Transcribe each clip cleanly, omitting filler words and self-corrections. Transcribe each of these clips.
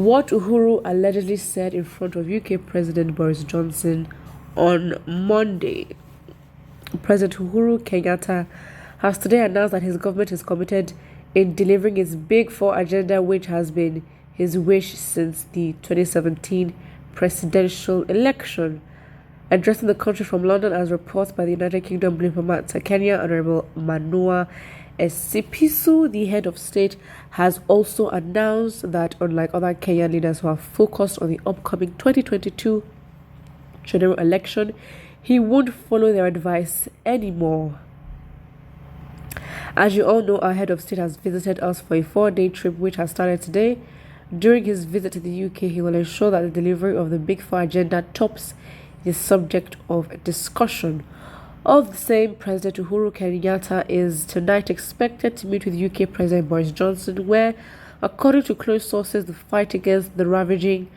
what Uhuru allegedly said in front of UK President Boris Johnson on Monday. President Uhuru Kenyatta has today announced that his government is committed in delivering its Big Four agenda, which has been his wish since the 2017 presidential election. Addressing the country from London as reports by the United Kingdom diplomat to Kenya, Honorable Manoa Esipisu, the head of state, has also announced that unlike other Kenyan leaders who are focused on the upcoming 2022 general election, he won't follow their advice anymore. As you all know, our head of state has visited us for a 4-day trip which has started today. During his visit to the UK, he will ensure that the delivery of the Big Four agenda tops the subject of discussion. All the same, President Uhuru Kenyatta is tonight expected to meet with UK President Boris Johnson, where, according to close sources, the fight against the ravaging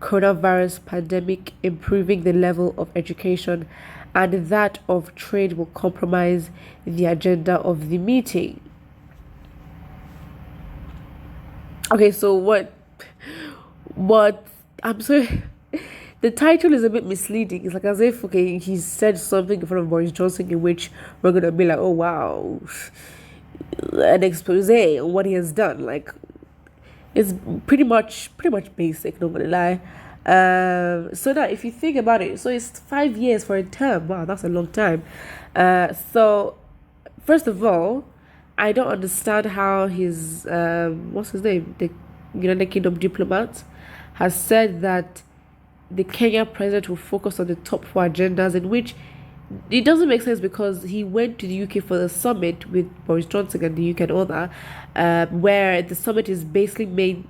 coronavirus pandemic, improving the level of education, and that of trade will compromise the agenda of the meeting. Okay, so what I'm sorry. The title is a bit misleading. It's like as if, okay, he said something in front of Boris Johnson in which we're going to be like, oh, wow, an expose on what he has done. Like, it's pretty much basic, not going to lie. So now, if you think about it, so it's 5 years for a term. Wow, that's a long time. So, first of all, I don't understand how his, what's his name? The United Kingdom diplomat has said that the Kenya president will focus on the top 4 agendas, in which it doesn't make sense because he went to the UK for the summit with Boris Johnson and the UK and all that, where the summit is basically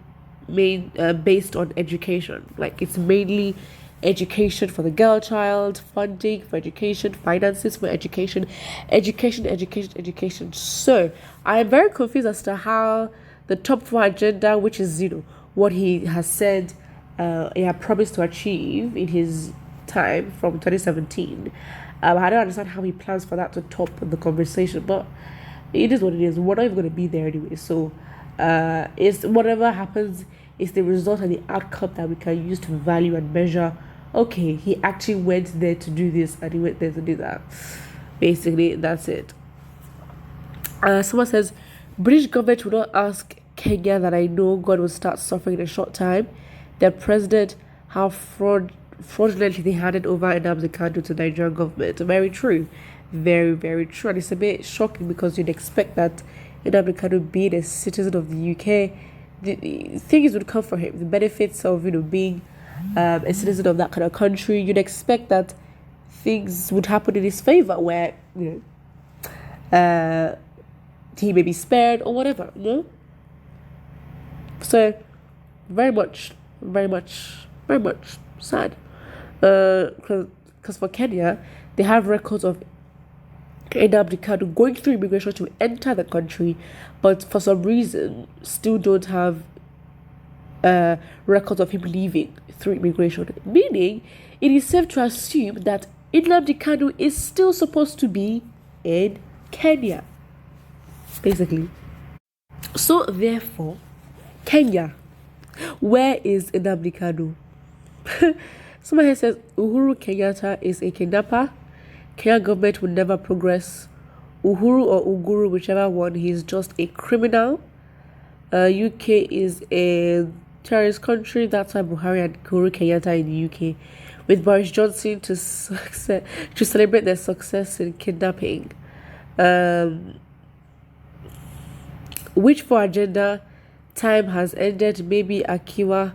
based on education. Like, it's mainly education for the girl child, funding for education, finances for education. So I am very confused as to how the top 4 agenda, which is what he has said he had promised to achieve in his time from 2017. I don't understand how he plans for that to top the conversation, but it is what it is. We're not even going to be there anyway. So it's whatever happens is the result and the outcome that we can use to value and measure. Okay, he actually went there to do this and he went there to do that. Basically, that's it. Someone says, British government will not ask Kenya that I know God will start suffering in a short time. Their president, how fraudulently they handed over NNAMDI KANU to the Nigerian government. Very true. Very, very true. And it's a bit shocking because you'd expect that NNAMDI KANU, being a citizen of the UK, the things would come for him. The benefits of, being a citizen of that kind of country, you'd expect that things would happen in his favor where, he may be spared or whatever, So, very much sad. Because for Kenya, they have records of NNAMDI KANU going through immigration to enter the country, but for some reason still don't have records of him leaving through immigration. Meaning, it is safe to assume that NNAMDI KANU is still supposed to be in Kenya, basically. So therefore, Kenya, where is NNAMDI KANU? Someone here says Uhuru Kenyatta is a kidnapper. Kenya government will never progress. Uhuru or Uguru, whichever one, he is just a criminal. UK is a terrorist country. That's why Buhari and Uhuru Kenyatta in the UK, with Boris Johnson to celebrate their success in kidnapping. Which for agenda time has ended? Maybe Akiwa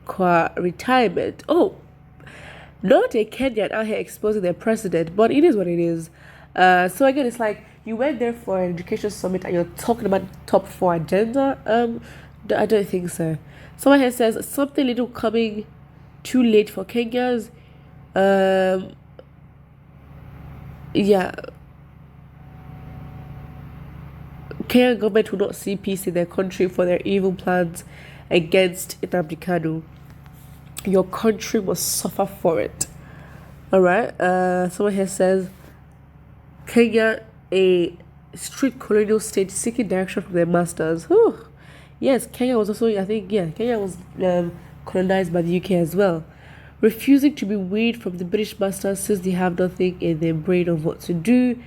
Kwa retirement. Oh, not a Kenyan out here exposing their president, but it is what it is. So again, it's like you went there for an education summit and you're talking about top 4 agenda. I don't think so. Someone here says something little coming too late for Kenyans. Yeah. Kenyan government will not see peace in their country for their evil plans against NNAMDI KANU. Your country must suffer for it. Alright, someone here says Kenya, a strict colonial state seeking direction from their masters. Whew. Yes, Kenya was also, I think, Kenya was colonized by the UK as well, refusing to be weaned from the British masters since they have nothing in their brain of what to do,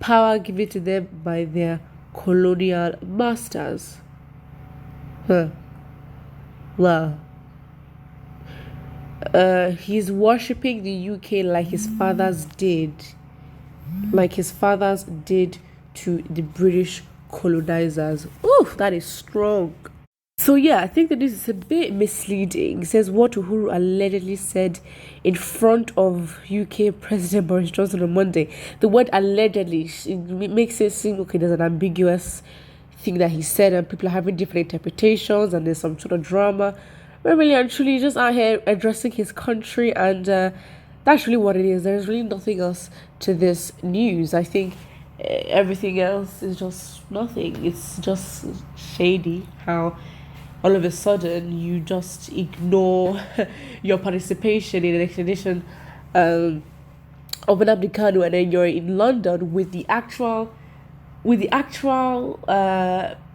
power given to them by their colonial masters. Huh. Wow. He's worshipping the UK like his fathers did. Like his fathers did to the British colonizers. Ooh, that is strong. So yeah, I think that this is a bit misleading. It says what Uhuru allegedly said in front of UK President Boris Johnson on Monday. The word allegedly makes it seem okay. There's an ambiguous thing that he said, and people are having different interpretations, and there's some sort of drama. But really and truly, just out here addressing his country, and that's really what it is. There's really nothing else to this news. I think everything else is just nothing. It's just shady how all of a sudden you just ignore your participation in an extradition of NNAMDI KANU, and then you're in London with the actual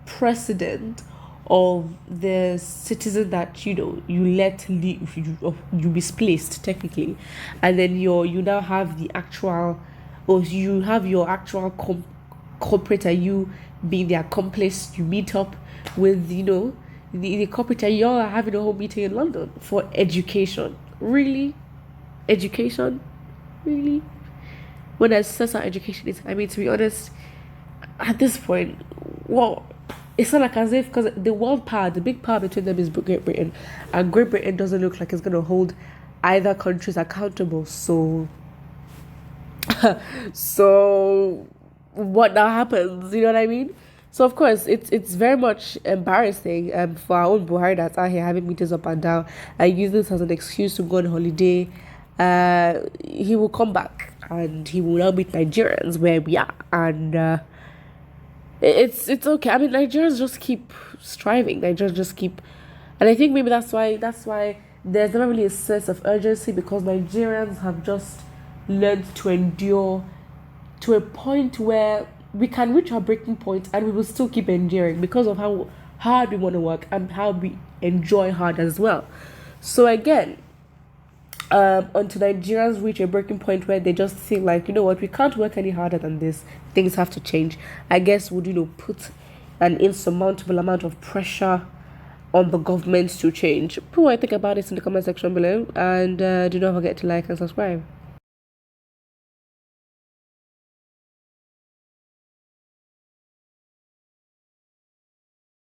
precedent of the citizen that you let leave, you misplaced technically, and then you now have the actual, or you have your actual corporate, and you being the accomplice. You meet up with the corporate, and y'all are having a whole meeting in London for education. Really? Education? Really? When I assess how education is, I mean, to be honest, at this point, well, it's not like as if, because the world power, the big power between them is Great Britain, and Great Britain doesn't look like it's going to hold either countries accountable. So what now happens? You know what I mean? So of course it's very much embarrassing for our own Buhari that's out here having meetings up and down and use this as an excuse to go on holiday. He will come back and he will now meet Nigerians where we are, and it's okay. I mean, Nigerians just keep striving. Nigerians just keep, and I think maybe that's why there's never really a sense of urgency, because Nigerians have just learned to endure to a point where we can reach our breaking point and we will still keep enduring because of how hard we want to work and how we enjoy hard as well. So again, until Nigerians reach a breaking point where they just think like, you know what, we can't work any harder than this, things have to change, I guess would put an insurmountable amount of pressure on the government to change. Put what I think about this in the comment section below, and do not forget to like and subscribe.